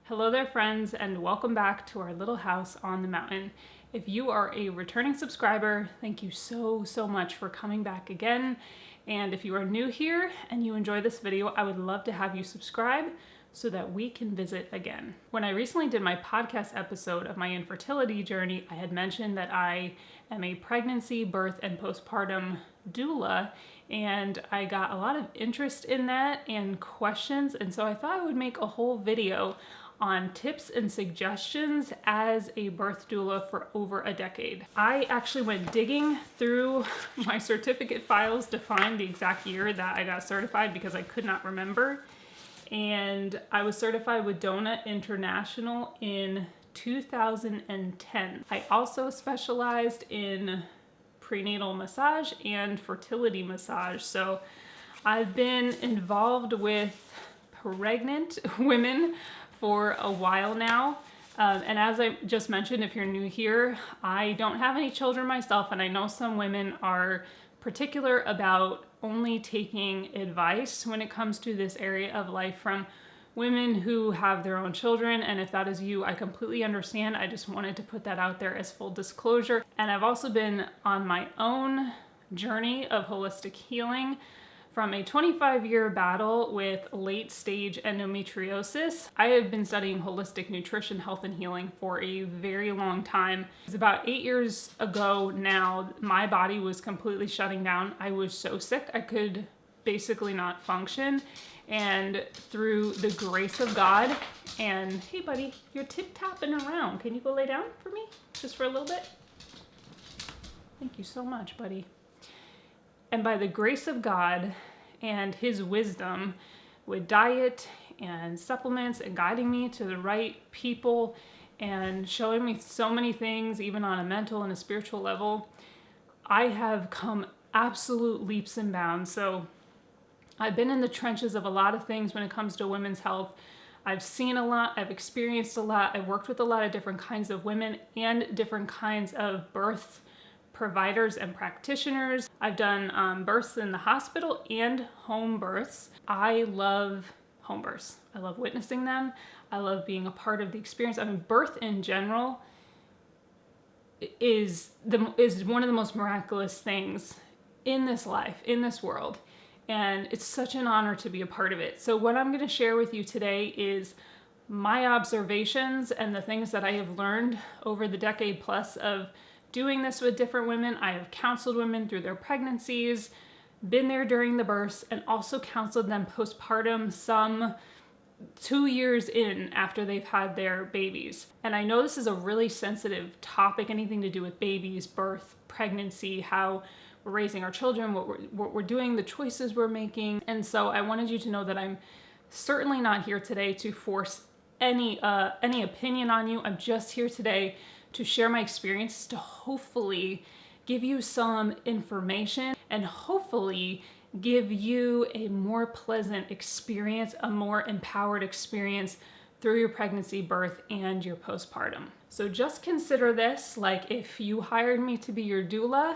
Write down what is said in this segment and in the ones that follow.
Hello there, friends, and welcome back to our little house on the mountain. If you are a returning subscriber, thank you so much for coming back again. And if you are new here and you enjoy this video, I would love to have you subscribe so that we can visit again. When I recently did my podcast episode of my infertility journey, I had mentioned that I am a pregnancy, birth, and postpartum doula, and I got a lot of interest in that and questions, and so I thought I would make a whole video on tips and suggestions as a birth doula for over a decade. I actually went digging through my certificate files to find the exact year that I got certified because I could not remember. And I was certified with Doula International in 2010. I also specialized in prenatal massage and fertility massage. So I've been involved with pregnant women for a while now. And as I just mentioned, if you're new here, I don't have any children myself, and I know some women are particular about only taking advice when it comes to this area of life from women who have their own children. And if that is you, I completely understand. I just wanted to put that out there as full disclosure. And I've also been on my own journey of holistic healing from a 25-year battle with late-stage endometriosis. I have been studying holistic nutrition, health, and healing for a very long time. It's about 8 years ago now, my body was completely shutting down. I was so sick, I could basically not function. And through the grace of God, and hey buddy, you're tip-tapping around. Can you go lay down for me, just for a little bit? Thank you so much, buddy. And by the grace of God and His wisdom with diet and supplements and guiding me to the right people and showing me so many things, even on a mental and a spiritual level, I have come absolute leaps and bounds. So I've been in the trenches of a lot of things when it comes to women's health. I've seen a lot, I've experienced a lot, I've worked with a lot of different kinds of women and different kinds of birth providers and practitioners. I've done births in the hospital and home births. I love home births. I love witnessing them. I love being a part of the experience. I mean, birth in general is one of the most miraculous things in this life, in this world. And it's such an honor to be a part of it. So what I'm going to share with you today is my observations and the things that I have learned over the decade plus of doing this with different women. I have counseled women through their pregnancies, been there during the births, and also counseled them postpartum, some 2 years in after they've had their babies. And I know this is a really sensitive topic, anything to do with babies, birth, pregnancy, how we're raising our children, what we're doing, the choices we're making. And so I wanted you to know that I'm certainly not here today to force any opinion on you. I'm just here today to share my experiences, to hopefully give you some information and hopefully give you a more pleasant experience, a more empowered experience through your pregnancy, birth, and your postpartum. So just consider this like if you hired me to be your doula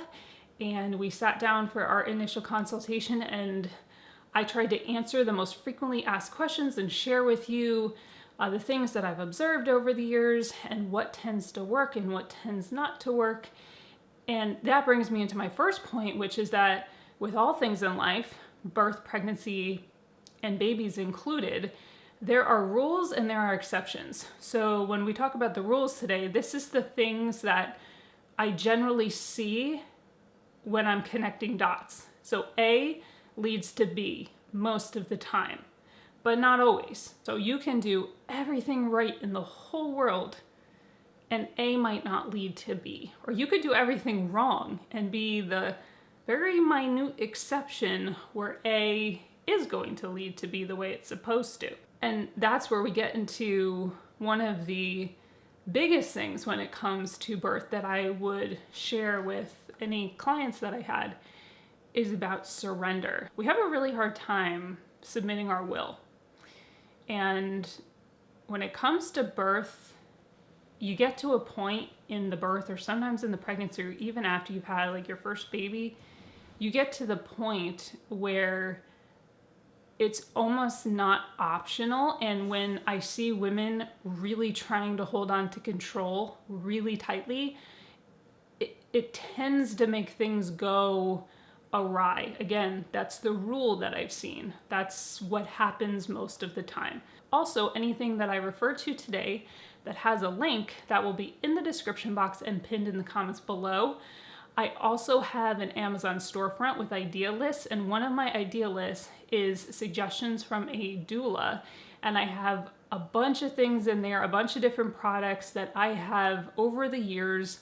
and we sat down for our initial consultation and I tried to answer the most frequently asked questions and share with you the things that I've observed over the years and what tends to work and what tends not to work. And that brings me into my first point, which is that with all things in life, birth, pregnancy, and babies included, there are rules and there are exceptions. So when we talk about the rules today, this is the things that I generally see when I'm connecting dots. So A leads to B most of the time, but not always. So you can do everything right in the whole world and A might not lead to B. Or you could do everything wrong and be the very minute exception where A is going to lead to B the way it's supposed to. And that's where we get into one of the biggest things when it comes to birth that I would share with any clients that I had is about surrender. We have a really hard time submitting our will. And when it comes to birth, you get to a point in the birth or sometimes in the pregnancy or even after you've had like your first baby, you get to the point where it's almost not optional. And when I see women really trying to hold on to control really tightly, it tends to make things go awry. Again, that's the rule that I've seen. That's what happens most of the time. Also, anything that I refer to today that has a link that will be in the description box and pinned in the comments below. I also have an Amazon storefront with idea lists, and one of my idea lists is suggestions from a doula, and I have a bunch of things in there, a bunch of different products that I have over the years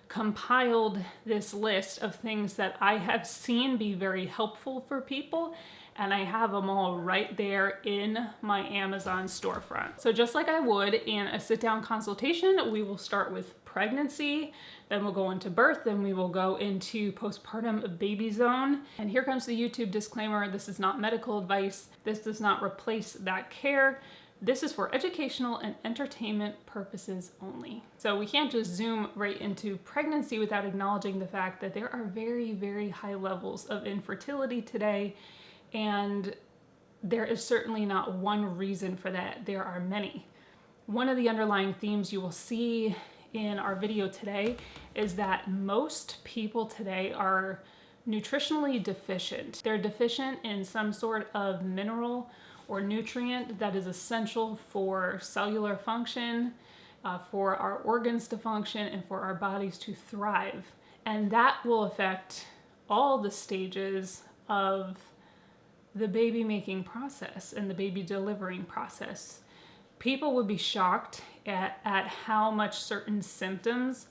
compiled this list of things that I have seen be very helpful for people, and I have them all right there in my Amazon storefront. So just like I would in a sit-down consultation, we will start with pregnancy, then we'll go into birth, then we will go into postpartum baby zone. And here comes the YouTube disclaimer. This is not medical advice. This does not replace that care. This is for educational and entertainment purposes only. So we can't just zoom right into pregnancy without acknowledging the fact that there are very, very high levels of infertility today. And there is certainly not one reason for that. There are many. One of the underlying themes you will see in our video today is that most people today are nutritionally deficient. They're deficient in some sort of mineral or nutrient that is essential for cellular function, for our organs to function, and for our bodies to thrive. And that will affect all the stages of the baby making process and the baby delivering process. People would be shocked at how much certain symptoms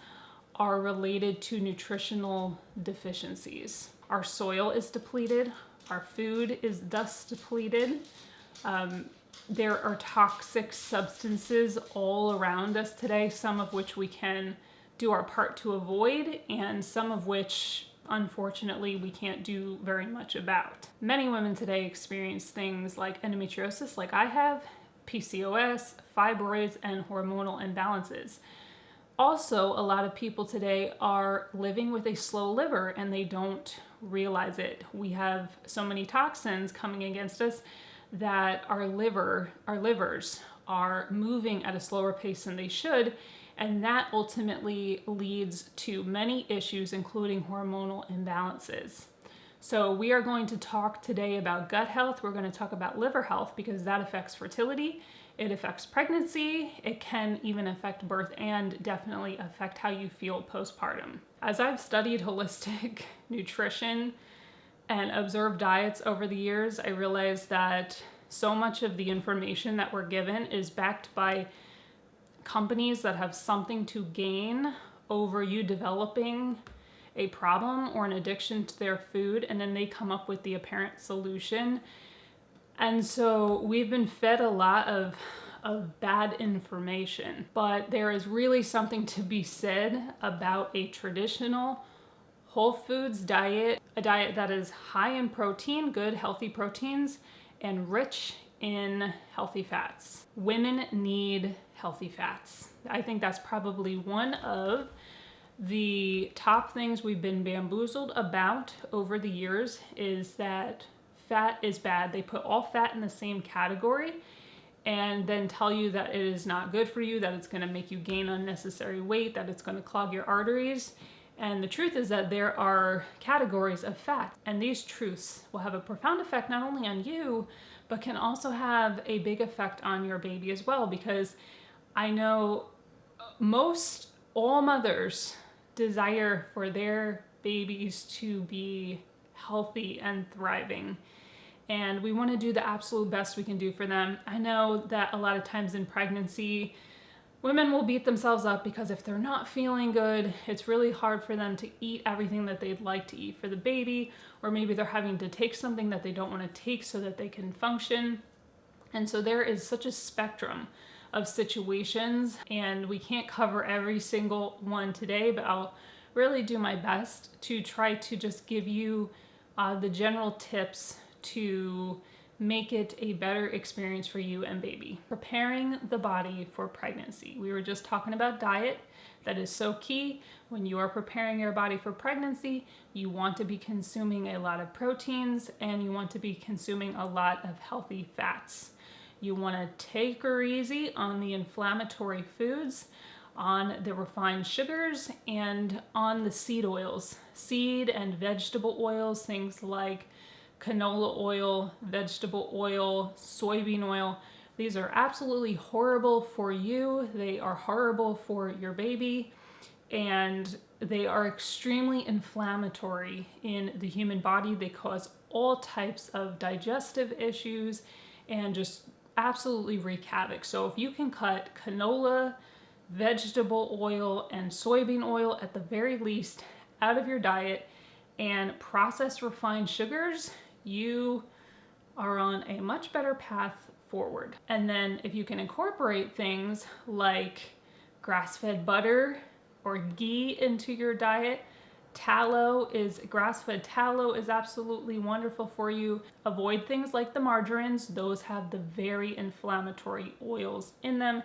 are related to nutritional deficiencies. Our soil is depleted, our food is thus depleted. There are toxic substances all around us today, some of which we can do our part to avoid, and some of which, unfortunately, we can't do very much about. Many women today experience things like endometriosis, like I have, PCOS, fibroids, and hormonal imbalances. Also, a lot of people today are living with a slow liver and they don't realize it. We have so many toxins coming against us that our livers are moving at a slower pace than they should, and that ultimately leads to many issues, including hormonal imbalances. So we are going to talk today about gut health. We're going to talk about liver health because that affects fertility, it affects pregnancy, it can even affect birth, and definitely affect how you feel postpartum. As I've studied holistic nutrition and observed diets over the years, I realized that so much of the information that we're given is backed by companies that have something to gain over you developing a problem or an addiction to their food, and then they come up with the apparent solution. And so we've been fed a lot of bad information, but there is really something to be said about a traditional whole foods diet, a diet that is high in protein, good healthy proteins, and rich in healthy fats. Women need healthy fats. I think that's probably one of the top things we've been bamboozled about over the years, is that fat is bad. They put all fat in the same category and then tell you that it is not good for you, that it's going to make you gain unnecessary weight, that it's going to clog your arteries. And the truth is that there are categories of fat, and these truths will have a profound effect not only on you, but can also have a big effect on your baby as well, because I know all mothers desire for their babies to be healthy and thriving, and we want to do the absolute best we can do for them. I know that a lot of times in pregnancy, women will beat themselves up because if they're not feeling good, it's really hard for them to eat everything that they'd like to eat for the baby, or maybe they're having to take something that they don't want to take so that they can function. And so there is such a spectrum of situations, and we can't cover every single one today, but I'll really do my best to try to just give you the general tips to make it a better experience for you and baby. Preparing the body for pregnancy. We were just talking about diet. That is so key. When you are preparing your body for pregnancy, you want to be consuming a lot of proteins and you want to be consuming a lot of healthy fats. You want to take her easy on the inflammatory foods, on the refined sugars, and on the seed oils. Seed and vegetable oils, things like canola oil, vegetable oil, soybean oil. These are absolutely horrible for you. They are horrible for your baby, and they are extremely inflammatory in the human body. They cause all types of digestive issues and just absolutely wreak havoc. So if you can cut canola, vegetable oil, and soybean oil at the very least out of your diet and processed refined sugars, you are on a much better path forward. And then if you can incorporate things like grass-fed butter or ghee into your diet, grass-fed tallow is absolutely wonderful for you. Avoid things like the margarines. Those have the very inflammatory oils in them.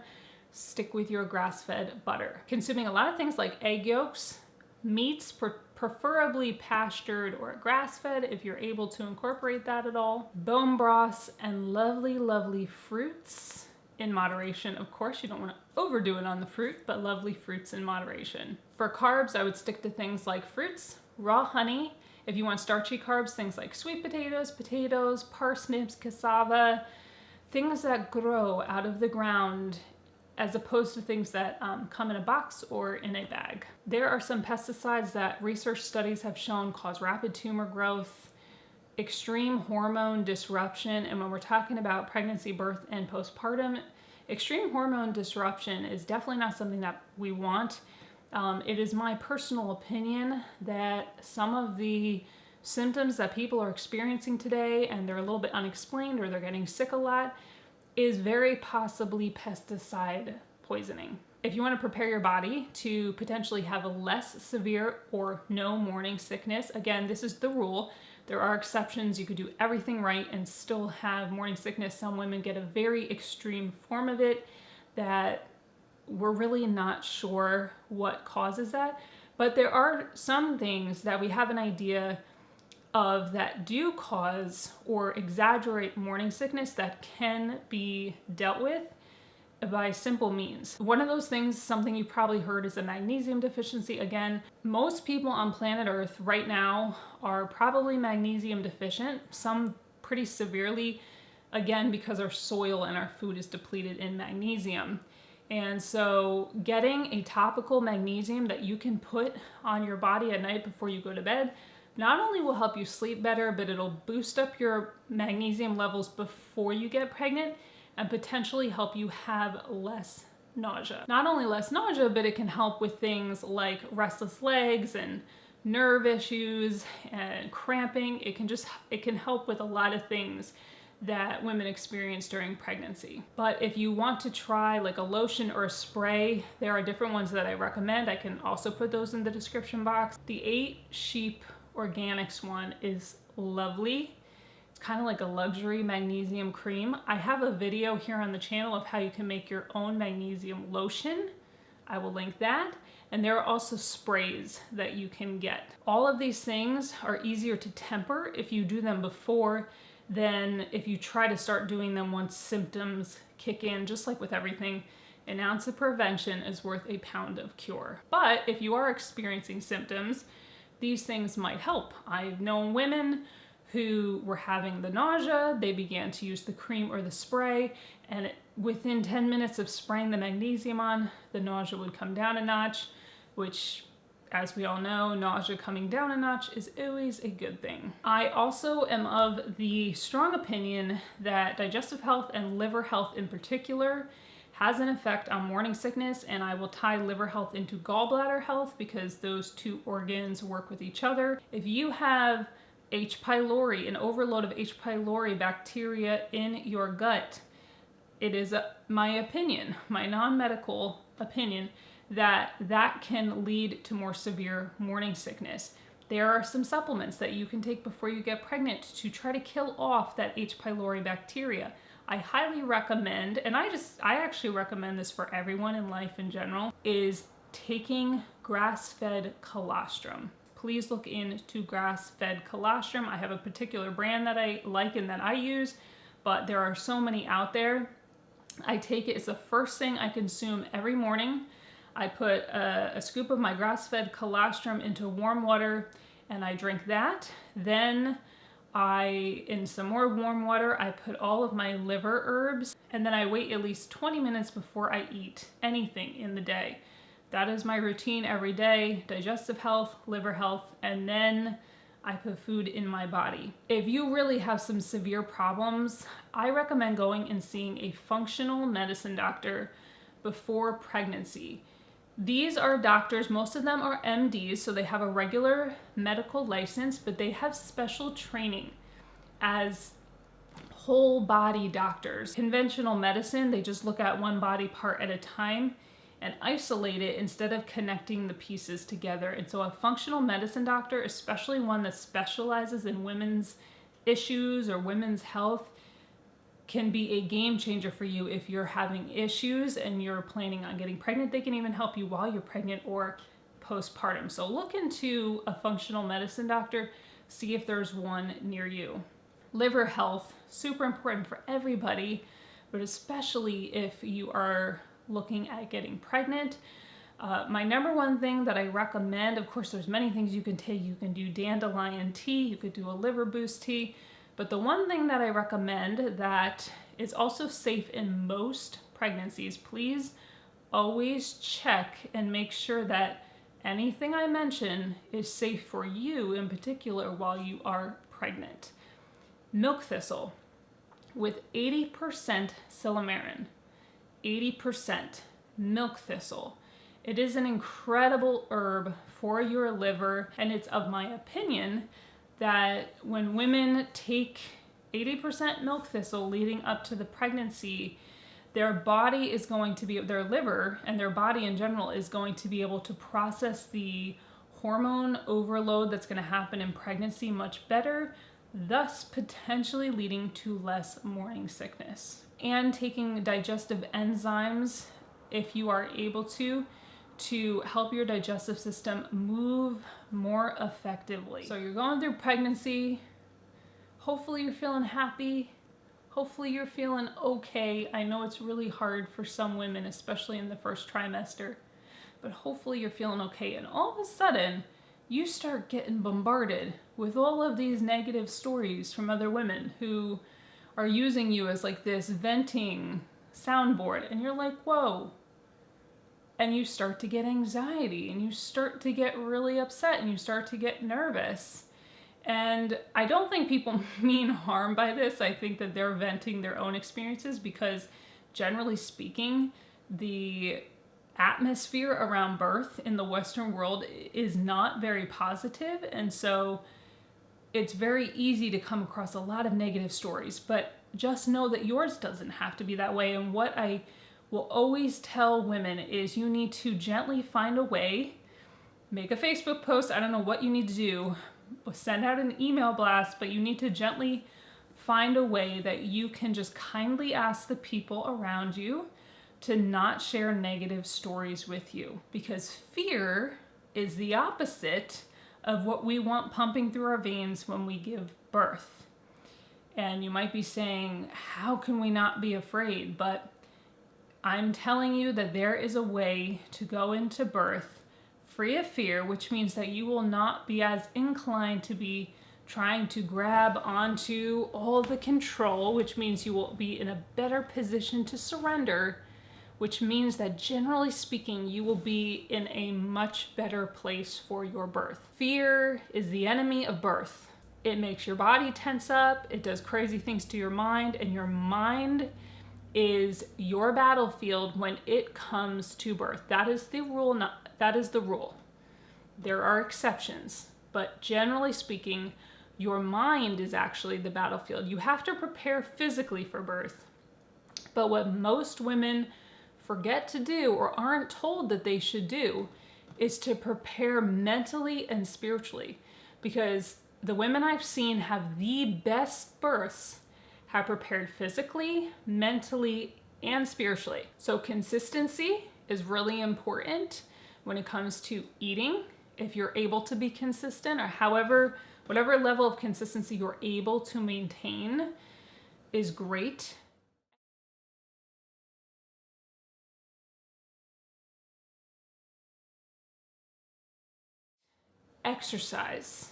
Stick with your grass-fed butter. Consuming a lot of things like egg yolks, meats, preferably pastured or grass-fed if you're able to incorporate that at all. Bone broths and lovely fruits in moderation. Of course, you don't want to overdo it on the fruit, but lovely fruits in moderation. For carbs, I would stick to things like fruits, raw honey. If you want starchy carbs, things like sweet potatoes, parsnips, cassava, things that grow out of the ground, as opposed to things that come in a box or in a bag. There are some pesticides that research studies have shown cause rapid tumor growth, extreme hormone disruption, and when we're talking about pregnancy, birth, and postpartum, extreme hormone disruption is definitely not something that we want. It is my personal opinion that some of the symptoms that people are experiencing today, and they're a little bit unexplained or they're getting sick a lot, is very possibly pesticide poisoning. If you want to prepare your body to potentially have a less severe or no morning sickness, again, this is the rule. There are exceptions. You could do everything right and still have morning sickness. Some women get a very extreme form of it that we're really not sure what causes that. But there are some things that we have an idea of that do cause or exaggerate morning sickness that can be dealt with by simple means. One of those things, something you probably heard, is a magnesium deficiency. Again, most people on planet Earth right now are probably magnesium deficient, some pretty severely, again, because our soil and our food is depleted in magnesium. And so getting a topical magnesium that you can put on your body at night before you go to bed not only will help you sleep better, but it'll boost up your magnesium levels before you get pregnant and potentially help you have less nausea. Not only less nausea, but it can help with things like restless legs and nerve issues and cramping. It can help with a lot of things that women experience during pregnancy. But if you want to try like a lotion or a spray, there are different ones that I recommend. I can also put those in the description box. The 8 Sheep Organics one is lovely. It's kind of like a luxury magnesium cream. I have a video here on the channel of how you can make your own magnesium lotion. I will link that. And there are also sprays that you can get. All of these things are easier to temper if you do them before than if you try to start doing them once symptoms kick in. Just like with everything, an ounce of prevention is worth a pound of cure. But if you are experiencing symptoms, these things might help. I've known women who were having the nausea, they began to use the cream or the spray, and within 10 minutes of spraying the magnesium on, the nausea would come down a notch, which, as we all know, nausea coming down a notch is always a good thing. I also am of the strong opinion that digestive health and liver health in particular has an effect on morning sickness, and I will tie liver health into gallbladder health because those two organs work with each other. If you have H. pylori, an overload of H. pylori bacteria in your gut, it is my opinion, my non-medical opinion, that can lead to more severe morning sickness. There are some supplements that you can take before you get pregnant to try to kill off that H. pylori bacteria. I highly recommend, and I actually recommend this for everyone in life in general, is taking grass-fed colostrum. Please look into grass-fed colostrum. I have a particular brand that I like and that I use, but there are so many out there. I take it, it's the first thing I consume every morning. I put a scoop of my grass-fed colostrum into warm water and I drink that. Then in some more warm water, I put all of my liver herbs, and then I wait at least 20 minutes before I eat anything in the day. That is my routine every day: digestive health, liver health, and then I put food in my body. If you really have some severe problems, I recommend going and seeing a functional medicine doctor before pregnancy. These are doctors, most of them are MDs, so they have a regular medical license, but they have special training as whole body doctors. Conventional medicine, they just look at one body part at a time and isolate it instead of connecting the pieces together. And so a functional medicine doctor, especially one that specializes in women's issues or women's health, can be a game changer for you if you're having issues and you're planning on getting pregnant. They can even help you while you're pregnant or postpartum. So look into a functional medicine doctor, see if there's one near you. Liver health, super important for everybody, but especially if you are looking at getting pregnant. My number one thing that I recommend, of course there's many things you can take. You can do dandelion tea, you could do a liver boost tea, but the one thing that I recommend that is also safe in most pregnancies, please always check and make sure that anything I mention is safe for you in particular while you are pregnant. Milk thistle with 80% silymarin, 80% milk thistle. It is an incredible herb for your liver, and it's of my opinion that when women take 80% milk thistle leading up to the pregnancy, their body is going to be, their liver and their body in general is going to be able to process the hormone overload that's going to happen in pregnancy much better, thus potentially leading to less morning sickness. And taking digestive enzymes, if you are able to help your digestive system move more effectively. So you're going through pregnancy, hopefully you're feeling happy, hopefully you're feeling okay. I know it's really hard for some women, especially in the first trimester, but hopefully you're feeling okay. And all of a sudden, you start getting bombarded with all of these negative stories from other women who are using you as like this venting soundboard, and you're like, whoa. And you start to get anxiety, and you start to get really upset, and you start to get nervous. And I don't think people mean harm by this. I think that they're venting their own experiences because, generally speaking, the atmosphere around birth in the Western world is not very positive. And so it's very easy to come across a lot of negative stories. But just know that yours doesn't have to be that way. And what I will always tell women is you need to gently find a way, make a Facebook post, I don't know what you need to do, send out an email blast, but you need to gently find a way that you can just kindly ask the people around you to not share negative stories with you, because fear is the opposite of what we want pumping through our veins when we give birth. And you might be saying, how can we not be afraid? But I'm telling you that there is a way to go into birth free of fear, which means that you will not be as inclined to be trying to grab onto all the control, which means you will be in a better position to surrender, which means that generally speaking, you will be in a much better place for your birth. Fear is the enemy of birth. It makes your body tense up, it does crazy things to your mind, and your mind is your battlefield when it comes to birth. That is the rule. That is the rule. There are exceptions, but generally speaking, your mind is actually the battlefield. You have to prepare physically for birth, but what most women forget to do or aren't told that they should do is to prepare mentally and spiritually. because the women I've seen have the best births have prepared physically, mentally, and spiritually. So consistency is really important when it comes to eating. If you're able to be consistent, or whatever level of consistency you're able to maintain is great. Exercise,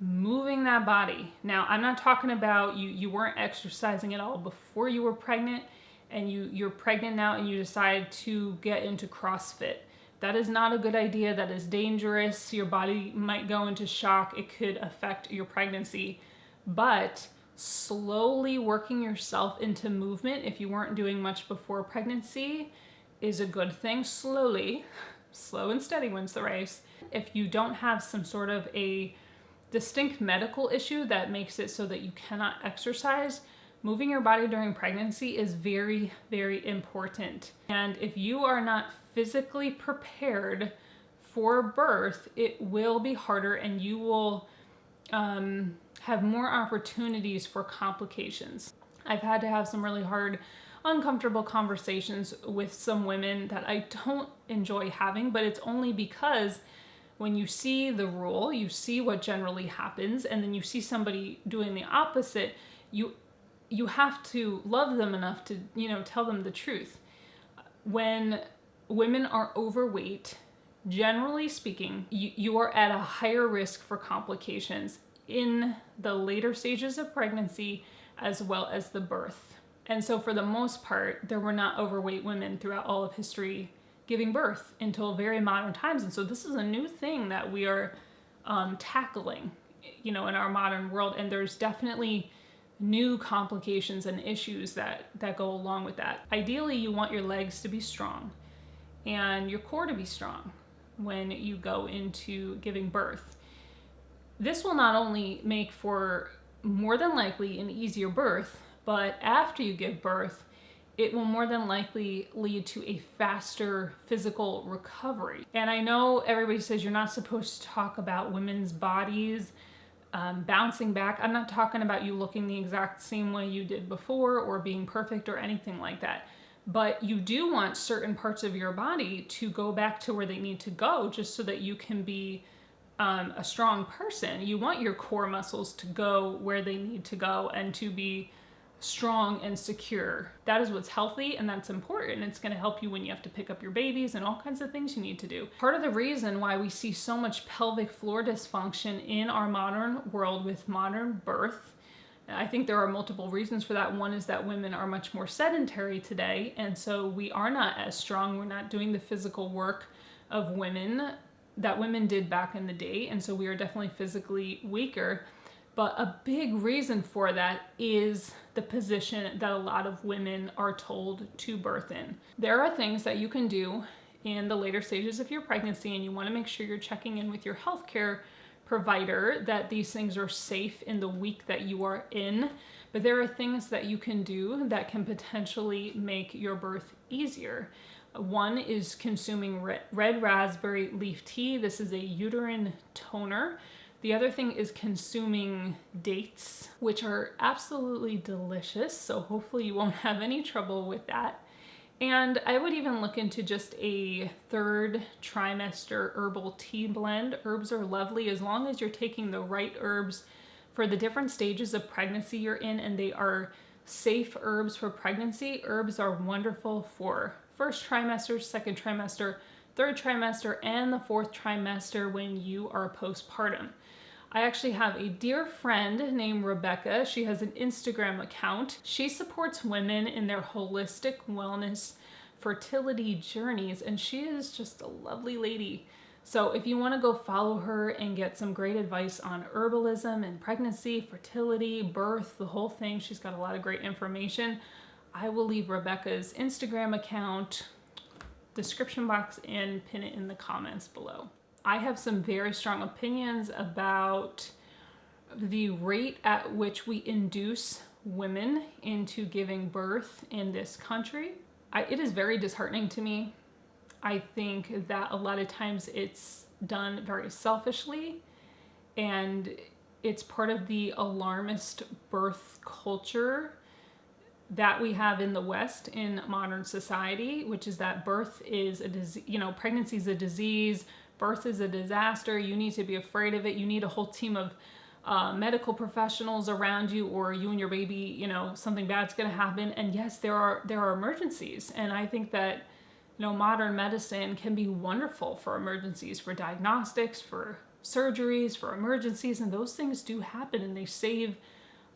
moving that body. Now, I'm not talking about you weren't exercising at all before you were pregnant, and you're pregnant now and you decide to get into CrossFit. That is not a good idea. That is dangerous. Your body might go into shock. It could affect your pregnancy. But slowly working yourself into movement, if you weren't doing much before pregnancy, is a good thing. Slowly, slow and steady wins the race. If you don't have some sort of a distinct medical issue that makes it so that you cannot exercise, moving your body during pregnancy is very, very important. And if you are not physically prepared for birth, it will be harder, and you will have more opportunities for complications. I've had to have some really hard, uncomfortable conversations with some women that I don't enjoy having, but it's only because when you see the rule, you see what generally happens, and then you see somebody doing the opposite, you have to love them enough to, tell them the truth. When women are overweight, generally speaking, you are at a higher risk for complications in the later stages of pregnancy as well as the birth. And so for the most part, there were not overweight women throughout all of history giving birth until very modern times. And so this is a new thing that we are tackling, in our modern world. And there's definitely new complications and issues that go along with that. Ideally, you want your legs to be strong and your core to be strong when you go into giving birth. This will not only make for more than likely an easier birth, but after you give birth, it will more than likely lead to a faster physical recovery. And I know everybody says you're not supposed to talk about women's bodies bouncing back. I'm not talking about you looking the exact same way you did before or being perfect or anything like that. But you do want certain parts of your body to go back to where they need to go, just so that you can be a strong person. You want your core muscles to go where they need to go and to be strong and secure. That is what's healthy, and that's important. It's going to help you when you have to pick up your babies and all kinds of things you need to do. Part of the reason why we see so much pelvic floor dysfunction in our modern world with modern birth, I think there are multiple reasons for that. One is that women are much more sedentary today, and so we are not as strong. We're not doing the physical work of women that women did back in the day, and so we are definitely physically weaker. But a big reason for that is the position that a lot of women are told to birth in. There are things that you can do in the later stages of your pregnancy, and you want to make sure you're checking in with your healthcare provider that these things are safe in the week that you are in. But there are things that you can do that can potentially make your birth easier. One is consuming red raspberry leaf tea. This is a uterine toner. The other thing is consuming dates, which are absolutely delicious. So hopefully you won't have any trouble with that. And I would even look into just a third trimester herbal tea blend. Herbs are lovely as long as you're taking the right herbs for the different stages of pregnancy you're in, and they are safe herbs for pregnancy. Herbs are wonderful for first trimester, second trimester, third trimester, and the fourth trimester when you are postpartum. I actually have a dear friend named Rebecca. She has an Instagram account. She supports women in their holistic wellness fertility journeys, and she is just a lovely lady. So if you want to go follow her and get some great advice on herbalism and pregnancy, fertility, birth, the whole thing, she's got a lot of great information. I will leave Rebecca's Instagram account, description box, and pin it in the comments below. I have some very strong opinions about the rate at which we induce women into giving birth in this country. It is very disheartening to me. I think that a lot of times it's done very selfishly, And it's part of the alarmist birth culture that we have in the West in modern society, which is that birth is a disease, pregnancy is a disease, birth is a disaster, you need to be afraid of it, you need a whole team of medical professionals around you, or you and your baby, something bad's going to happen. And yes, there are emergencies, and I think that modern medicine can be wonderful for emergencies, for diagnostics, for surgeries, for emergencies, and those things do happen, and they save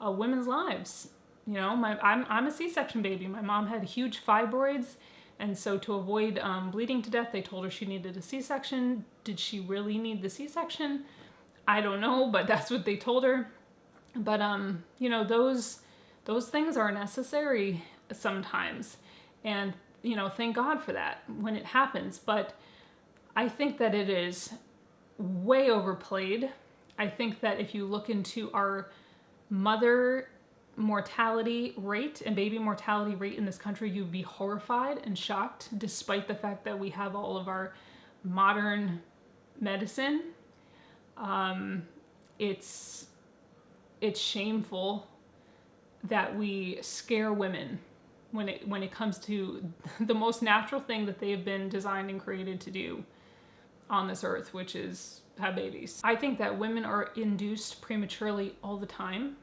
women's lives. I'm a C-section baby. My mom had huge fibroids, and so to avoid bleeding to death, they told her she needed a C-section. Did she really need the C-section? I don't know, but that's what they told her. But those things are necessary sometimes, and thank God for that when it happens. But I think that it is way overplayed. I think that if you look into our mother mortality rate and baby mortality rate in this country, you'd be horrified and shocked, despite the fact that we have all of our modern medicine. It's shameful that we scare women when it comes to the most natural thing that they've been designed and created to do on this earth, which is have babies. I think that women are induced prematurely all the time,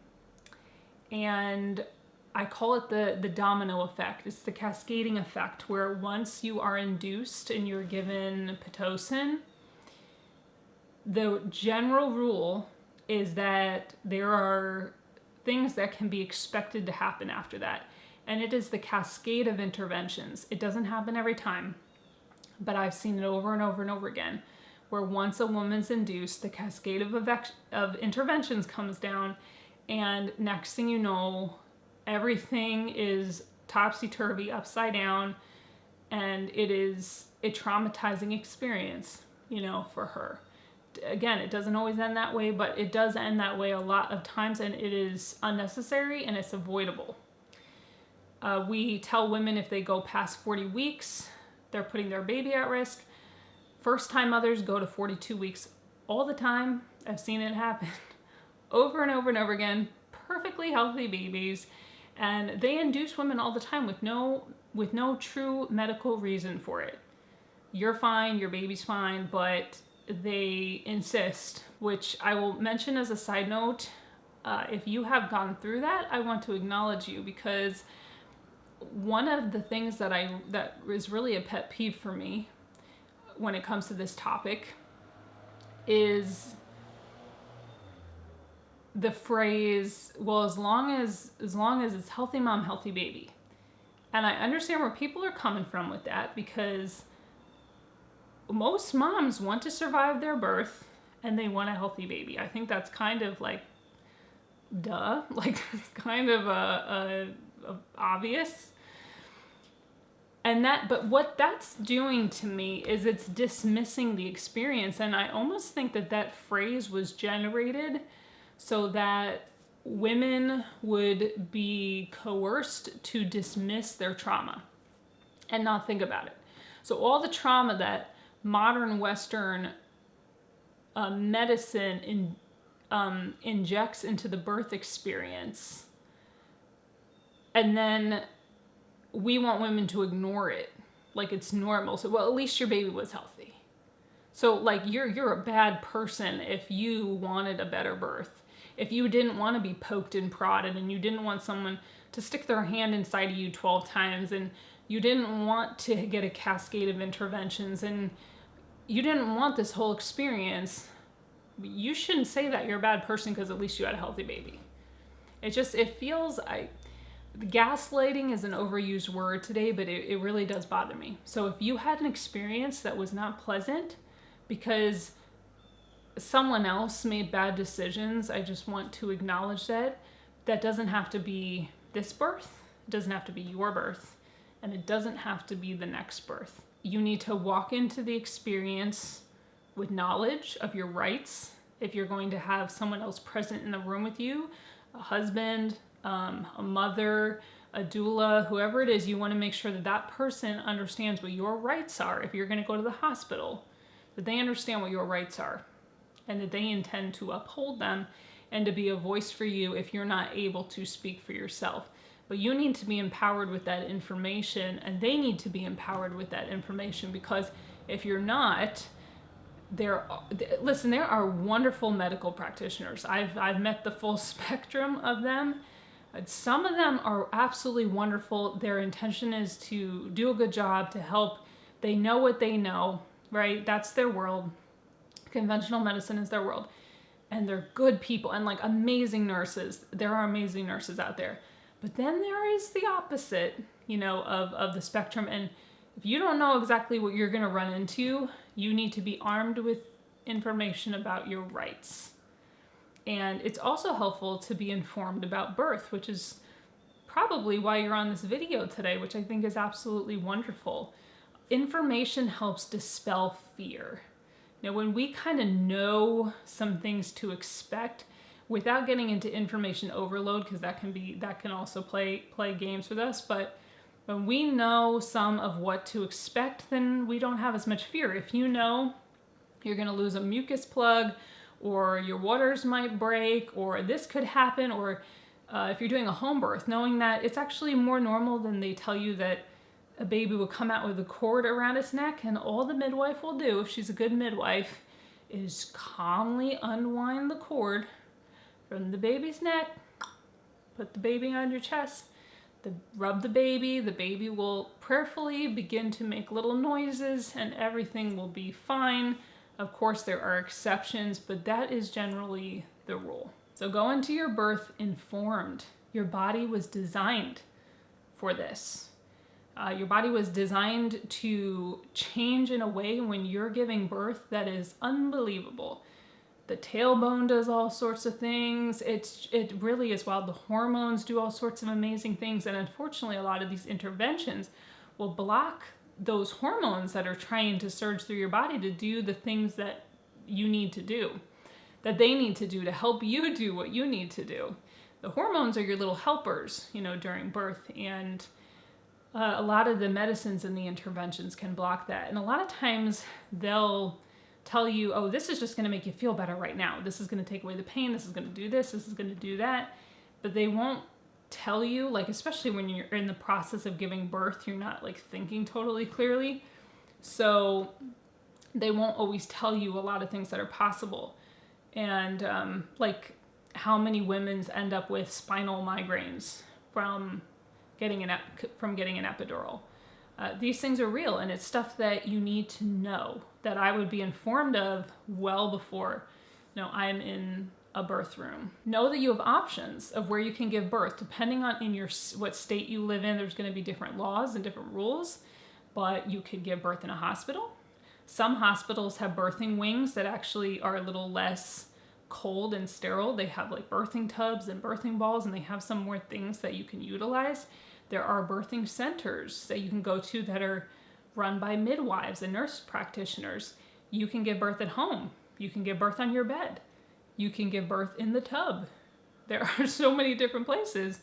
and I call it the domino effect. It's the cascading effect, where once you are induced and you're given Pitocin, the general rule is that there are things that can be expected to happen after that. And it is the cascade of interventions. It doesn't happen every time, but I've seen it over and over and over again, where once a woman's induced, the cascade of interventions comes down, and next thing you know, everything is topsy-turvy, upside down, and it is a traumatizing experience, for her. Again, it doesn't always end that way, but it does end that way a lot of times, and it is unnecessary and it's avoidable. We tell women if they go past 40 weeks, they're putting their baby at risk. First-time mothers go to 42 weeks all the time. I've seen it happen over and over and over again. Perfectly healthy babies, and they induce women all the time with no true medical reason for it. You're fine, your baby's fine, but they insist, which I will mention as a side note. If you have gone through that, I want to acknowledge you, because one of the things that is really a pet peeve for me when it comes to this topic is the phrase, well, as long as it's healthy mom, healthy baby. And I understand where people are coming from with that, because most moms want to survive their birth and they want a healthy baby. I think that's kind of like, duh, like it's kind of a obvious. But what that's doing to me is it's dismissing the experience. And I almost think that phrase was generated so that women would be coerced to dismiss their trauma and not think about it. So all the trauma that modern Western medicine injects into the birth experience, and then we want women to ignore it like it's normal. So, well, at least your baby was healthy. So like you're a bad person if you wanted a better birth. If you didn't want to be poked and prodded, and you didn't want someone to stick their hand inside of you 12 times, and you didn't want to get a cascade of interventions, and you didn't want this whole experience, you shouldn't say that you're a bad person because at least you had a healthy baby. It feels, gaslighting is an overused word today, but it really does bother me. So if you had an experience that was not pleasant because someone else made bad decisions, I just want to acknowledge that. That doesn't have to be this birth, it doesn't have to be your birth, and it doesn't have to be the next birth. You need to walk into the experience with knowledge of your rights. If you're going to have someone else present in the room with you, a husband, a mother, a doula, whoever it is, you want to make sure that person understands what your rights are. If you're going to go to the hospital, that they understand what your rights are. and that they intend to uphold them and to be a voice for you if you're not able to speak for yourself. But you need to be empowered with that information, and they need to be empowered with that information, because if you're not, there are wonderful medical practitioners. I've met the full spectrum of them. Some of them are absolutely wonderful. Their intention is to do a good job, to help. They know what they know, right? That's their world. Conventional medicine is their world. And they're good people and like amazing nurses. There are amazing nurses out there. But then there is the opposite, of the spectrum. And if you don't know exactly what you're going to run into, you need to be armed with information about your rights. And it's also helpful to be informed about birth, which is probably why you're on this video today, which I think is absolutely wonderful. Information helps dispel fear. Now, when we kind of know some things to expect without getting into information overload, because that can also play games with us, but when we know some of what to expect, then we don't have as much fear. If you know you're going to lose a mucus plug, or your waters might break, or this could happen, or if you're doing a home birth, knowing that it's actually more normal than they tell you, that a baby will come out with a cord around its neck, and all the midwife will do, if she's a good midwife, is calmly unwind the cord from the baby's neck, put the baby on your chest, rub the baby will prayerfully begin to make little noises, and everything will be fine. Of course, there are exceptions, but that is generally the rule. So go into your birth informed. Your body was designed for this. Your body was designed to change in a way when you're giving birth that is unbelievable. The tailbone does all sorts of things. It really is wild. The hormones do all sorts of amazing things. And unfortunately, a lot of these interventions will block those hormones that are trying to surge through your body to do the things that you need to do, that they need to do to help you do what you need to do. The hormones are your little helpers, during birth. And a lot of the medicines and the interventions can block that. And a lot of times they'll tell you, oh, this is just going to make you feel better right now. This is going to take away the pain. This is going to do this. This is going to do that. But they won't tell you, especially when you're in the process of giving birth, you're not thinking totally clearly. So they won't always tell you a lot of things that are possible. And how many women end up with spinal migraines from getting an epidural. These things are real, and it's stuff that you need to know, that I would be informed of well before I'm in a birth room. Know that you have options of where you can give birth. Depending on what state you live in, there's going to be different laws and different rules, but you could give birth in a hospital. Some hospitals have birthing wings that actually are a little less cold and sterile. They have birthing tubs and birthing balls, and they have some more things that you can utilize. There are birthing centers that you can go to that are run by midwives and nurse practitioners. You can give birth at home. You can give birth on your bed. You can give birth in the tub. There are so many different places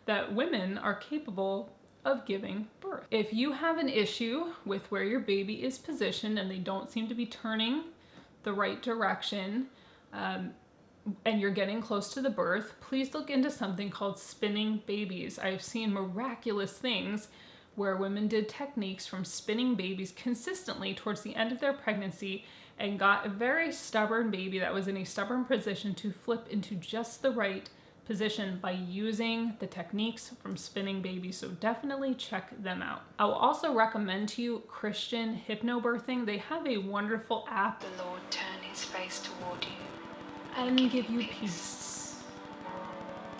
that women are capable of giving birth. If you have an issue with where your baby is positioned and they don't seem to be turning the right direction, and you're getting close to the birth, please look into something called spinning babies. I've seen miraculous things where women did techniques from spinning babies consistently towards the end of their pregnancy and got a very stubborn baby that was in a stubborn position to flip into just the right position by using the techniques from spinning babies. So definitely check them out. I will also recommend to you Christian hypnobirthing. They have a wonderful app. The Lord turn his face toward you and give you peace.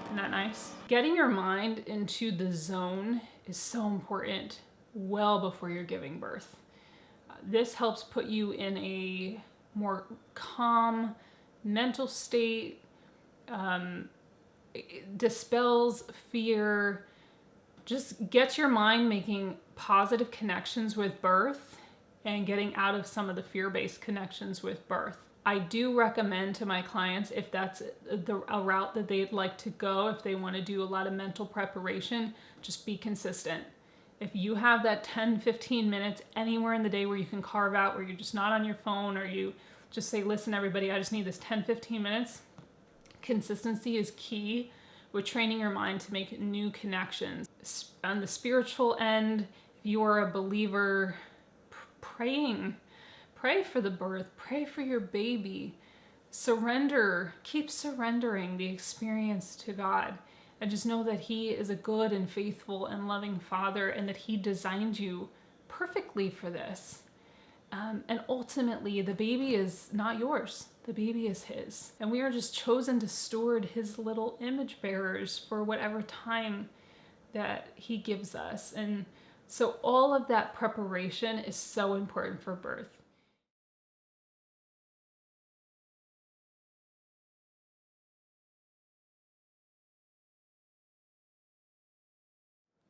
Isn't that nice? Getting your mind into the zone is so important well before you're giving birth. This helps put you in a more calm mental state, dispels fear, just gets your mind making positive connections with birth and getting out of some of the fear-based connections with birth. I do recommend to my clients, if that's a route that they'd like to go, if they want to do a lot of mental preparation, just be consistent. If you have that 10, 15 minutes anywhere in the day where you can carve out, where you're just not on your phone or you just say, listen, everybody, I just need this 10-15 minutes. Consistency is key with training your mind to make new connections. On the spiritual end, if you are a believer, praying, pray for the birth, pray for your baby. Surrender, keep surrendering the experience to God. And just know that He is a good and faithful and loving Father, and that He designed you perfectly for this. And ultimately, the baby is not yours. The baby is His. And we are just chosen to steward His little image bearers for whatever time that He gives us. And so all of that preparation is so important for birth.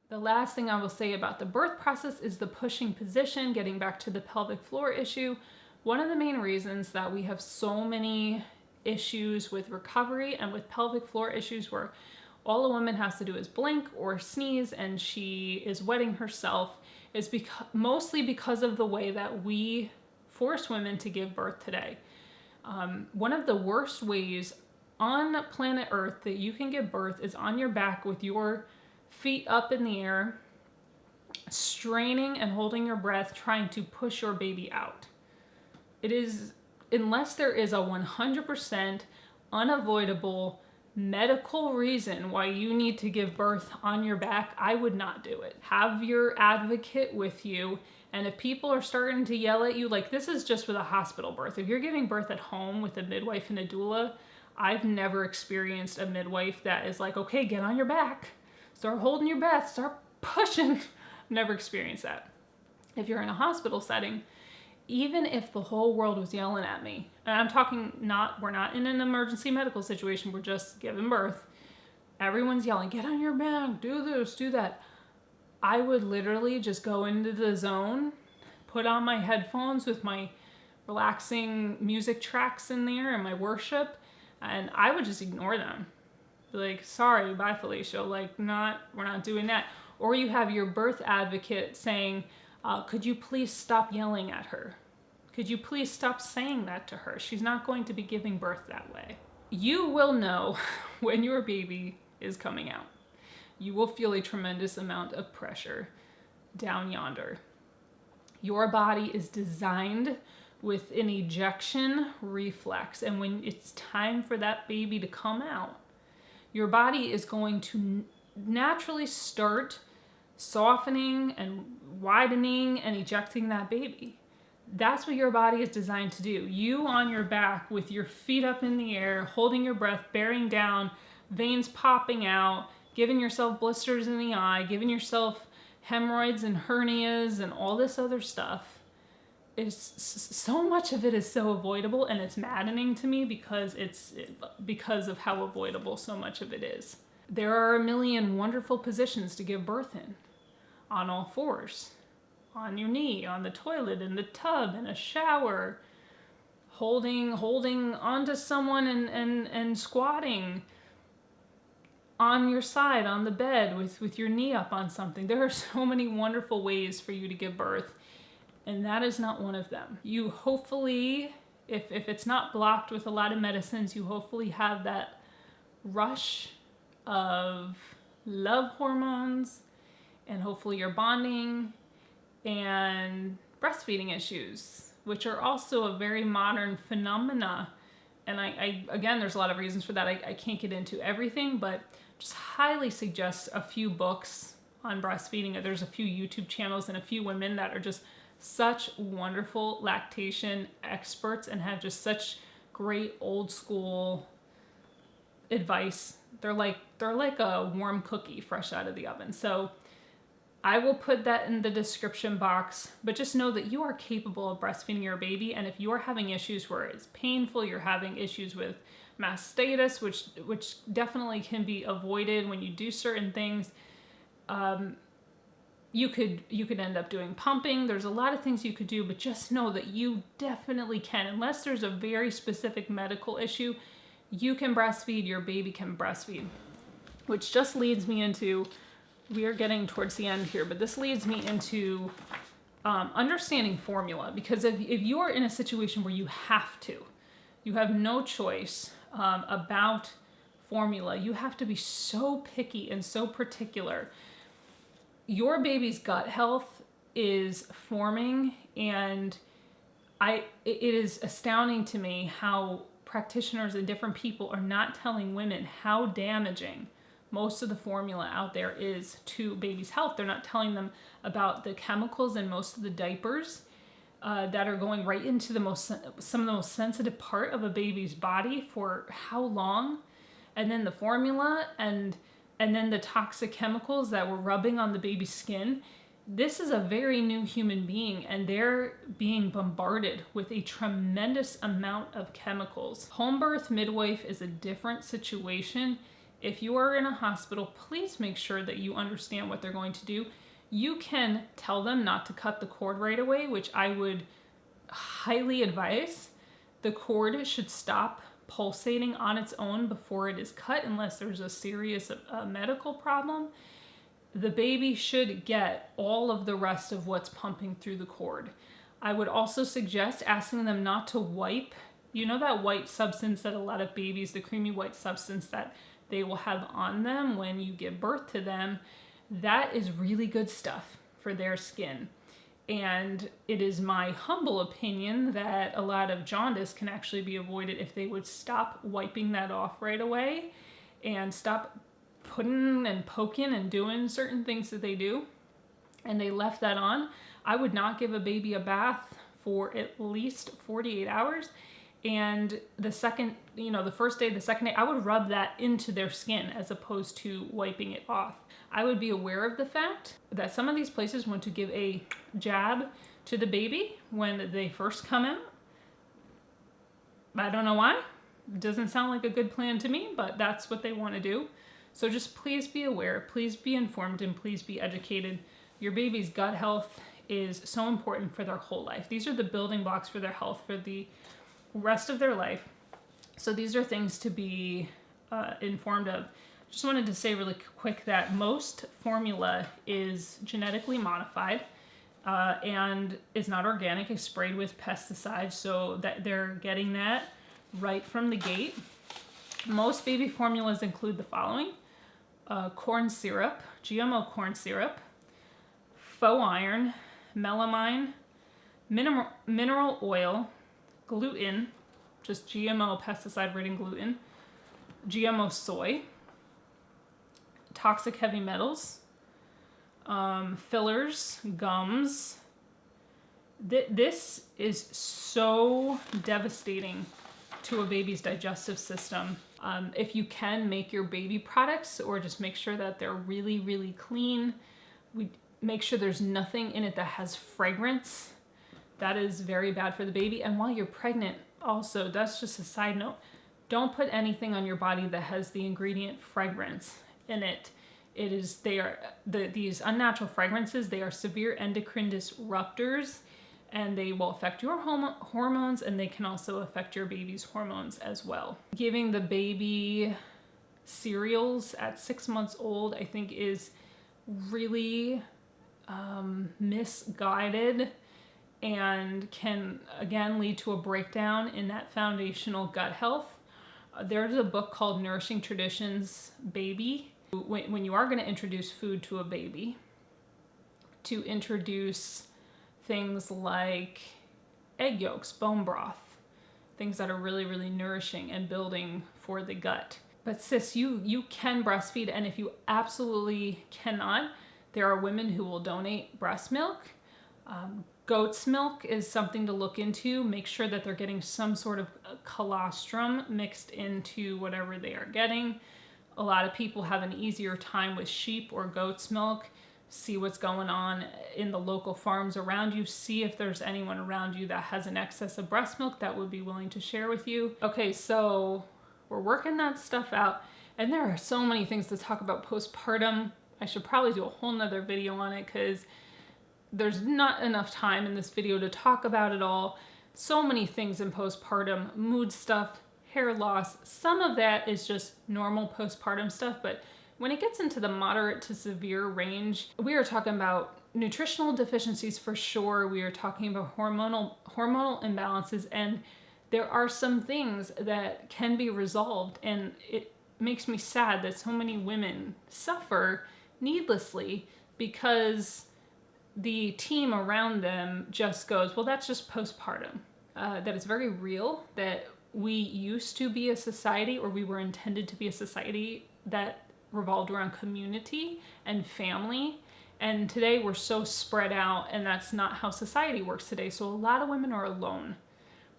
The last thing I will say about the birth process is the pushing position, getting back to the pelvic floor issue. One of the main reasons that we have so many issues with recovery and with pelvic floor issues where all a woman has to do is blink or sneeze and she is wetting herself is mostly because of the way that we force women to give birth today. One of the worst ways on planet Earth that you can give birth is on your back with your feet up in the air, straining and holding your breath, trying to push your baby out. It is, unless there is a 100% unavoidable medical reason why you need to give birth on your back, I would not do it. Have your advocate with you. And if people are starting to yell at you, like this is just with a hospital birth. If you're giving birth at home with a midwife and a doula, I've never experienced a midwife that is like, okay, get on your back. Start holding your breath, start pushing. Never experienced that. If you're in a hospital setting, even if the whole world was yelling at me, and I'm talking we're not in an emergency medical situation, we're just giving birth. Everyone's yelling, get on your back, do this, do that. I would literally just go into the zone, put on my headphones with my relaxing music tracks in there and my worship, and I would just ignore them. Like, sorry, bye Felicia, like we're not doing that. Or you have your birth advocate saying, could you please stop yelling at her? Could you please stop saying that to her? She's not going to be giving birth that way. You will know when your baby is coming out. You will feel a tremendous amount of pressure down yonder. Your body is designed with an ejection reflex. And when it's time for that baby to come out, your body is going to naturally start softening and widening and ejecting that baby. That's what your body is designed to do. You on your back with your feet up in the air, holding your breath, bearing down, veins popping out, giving yourself blisters in the eye, giving yourself hemorrhoids and hernias and all this other stuff. So much of it is so avoidable, and it's maddening to me because of how avoidable so much of it is. There are a million wonderful positions to give birth in. On all fours, on your knee, on the toilet, in the tub, in a shower, holding onto someone and squatting, on your side, on the bed with your knee up on something. There are so many wonderful ways for you to give birth. And that is not one of them. You hopefully, if it's not blocked with a lot of medicines, you hopefully have that rush of love hormones, and hopefully you're bonding, and breastfeeding issues, which are also a very modern phenomena. And I again, there's a lot of reasons for that. I can't get into everything, but just highly suggest a few books on breastfeeding. There's a few YouTube channels and a few women that are just such wonderful lactation experts and have just such great old school advice. They're like a warm cookie fresh out of the oven. So I will put that in the description box, but just know that you are capable of breastfeeding your baby. And if you are having issues where it's painful, you're having issues with mastitis, which definitely can be avoided when you do certain things, you could end up doing pumping. There's a lot of things you could do, but just know that you definitely can. Unless there's a very specific medical issue, you can breastfeed, your baby can breastfeed. Which just leads me into, we are getting towards the end here, but this leads me into Understanding formula, because if you are in a situation where you have no choice about formula, you have to be so picky and so particular. Your baby's gut health is forming, and it is astounding to me how practitioners and different people are not telling women how damaging most of the formula out there is to baby's health. They're not telling them about the chemicals in most of the diapers that are going right into some of the most sensitive part of a baby's body for how long, and then the formula and then the toxic chemicals that we're rubbing on the baby's skin. This is a very new human being, and they're being bombarded with a tremendous amount of chemicals. Home birth midwife is a different situation. If you are in a hospital, please make sure that you understand what they're going to do. You can tell them not to cut the cord right away, which I would highly advise. The cord should stop pulsating on its own before it is cut, unless there's a serious medical problem. The baby should get all of the rest of what's pumping through the cord. I would also suggest asking them not to wipe. You know that white substance that a lot of babies, the creamy white substance that they will have on them when you give birth to them, that is really good stuff for their skin. And it is my humble opinion that a lot of jaundice can actually be avoided if they would stop wiping that off right away and stop putting and poking and doing certain things that they do, and they left that on. I would not give a baby a bath for at least 48 hours. And the first day, the second day, I would rub that into their skin as opposed to wiping it off. I would be aware of the fact that some of these places want to give a jab to the baby when they first come out. I don't know why. It doesn't sound like a good plan to me, but that's what they want to do. So just please be aware, please be informed, and please be educated. Your baby's gut health is so important for their whole life. These are the building blocks for their health for the rest of their life. So these are things to be informed of. Just wanted to say really quick that most formula is genetically modified and is not organic. It's sprayed with pesticides, so that they're getting that right from the gate. Most baby formulas include the following: corn syrup, GMO corn syrup, faux iron, melamine, mineral oil, gluten, just GMO pesticide-ridden gluten, GMO soy, toxic heavy metals, fillers, gums. This is so devastating to a baby's digestive system. If you can, make your baby products, or just make sure that they're really, really clean. Make sure there's nothing in it that has fragrance. That is very bad for the baby. And while you're pregnant, also, that's just a side note, don't put anything on your body that has the ingredient fragrance in it. These unnatural fragrances, they are severe endocrine disruptors, and they will affect your hormones, and they can also affect your baby's hormones as well. Giving the baby cereals at 6 months old, I think, is really misguided and can, again, lead to a breakdown in that foundational gut health. There's a book called Nourishing Traditions Baby. When you are going to introduce food to a baby, to introduce things like egg yolks, bone broth, things that are really, really nourishing and building for the gut. But sis, you can breastfeed, and if you absolutely cannot, there are women who will donate breast milk. Goat's milk is something to look into. Make sure that they're getting some sort of colostrum mixed into whatever they are getting. A lot of people have an easier time with sheep or goat's milk. See what's going on in the local farms around you. See if there's anyone around you that has an excess of breast milk that would be willing to share with you. Okay, so we're working that stuff out, and there are so many things to talk about postpartum. I should probably do a whole nother video on it because there's not enough time in this video to talk about it all. So many things in postpartum, mood stuff, hair loss. Some of that is just normal postpartum stuff, but when it gets into the moderate to severe range, we are talking about nutritional deficiencies for sure. We are talking about hormonal imbalances, and there are some things that can be resolved, and it makes me sad that so many women suffer needlessly because the team around them just goes, well, that's just postpartum. That is very real, that we used to be a society, or we were intended to be a society that revolved around community and family. And today we're so spread out, and that's not how society works today. So a lot of women are alone.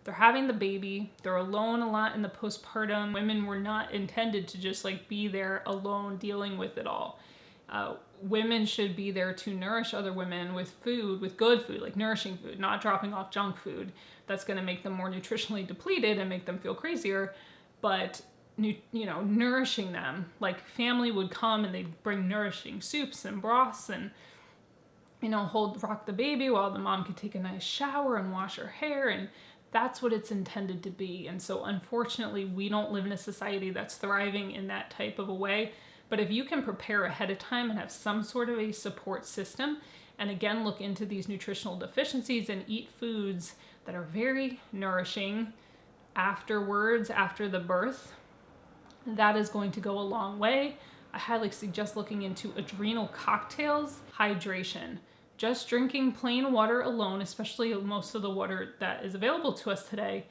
They're having the baby. They're alone a lot in the postpartum. Women were not intended to just like be there alone dealing with it all. Women should be there to nourish other women with food, with good food, like nourishing food, not dropping off junk food that's going to make them more nutritionally depleted and make them feel crazier, but nourishing them. Like family would come and they'd bring nourishing soups and broths and rock the baby while the mom could take a nice shower and wash her hair, and that's what it's intended to be. And so unfortunately, we don't live in a society that's thriving in that type of a way. But if you can prepare ahead of time and have some sort of a support system, and again, look into these nutritional deficiencies and eat foods that are very nourishing afterwards, after the birth, that is going to go a long way. I highly suggest looking into adrenal cocktails, hydration. Just drinking plain water alone, especially most of the water that is available to us today,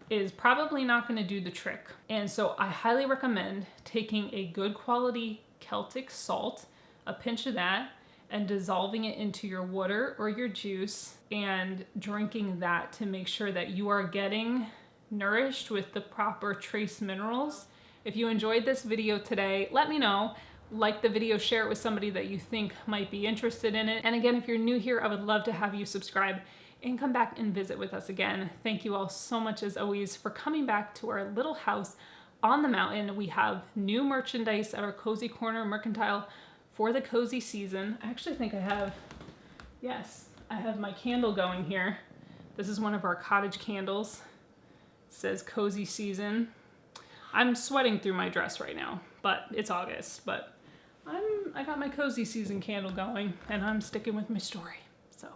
is probably not going to do the trick. And so I highly recommend taking a good quality Celtic salt, a pinch of that, and dissolving it into your water or your juice and drinking that to make sure that you are getting nourished with the proper trace minerals. If you enjoyed this video today, let me know. Like the video, share it with somebody that you think might be interested in it. And again, if you're new here, I would love to have you subscribe and come back and visit with us again. Thank you all so much, as always, for coming back to our little house on the mountain. We have new merchandise at our Cozy Corner Mercantile for the cozy season. I actually think I have my candle going here. This is one of our cottage candles. It says cozy season. I'm sweating through my dress right now, but it's August. But I got my cozy season candle going, and I'm sticking with my story. So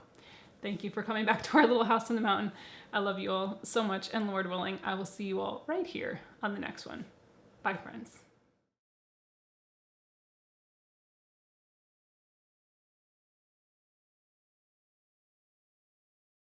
thank you for coming back to our little house on the mountain. I love you all so much, and Lord willing, I will see you all right here on the next one. Bye, friends.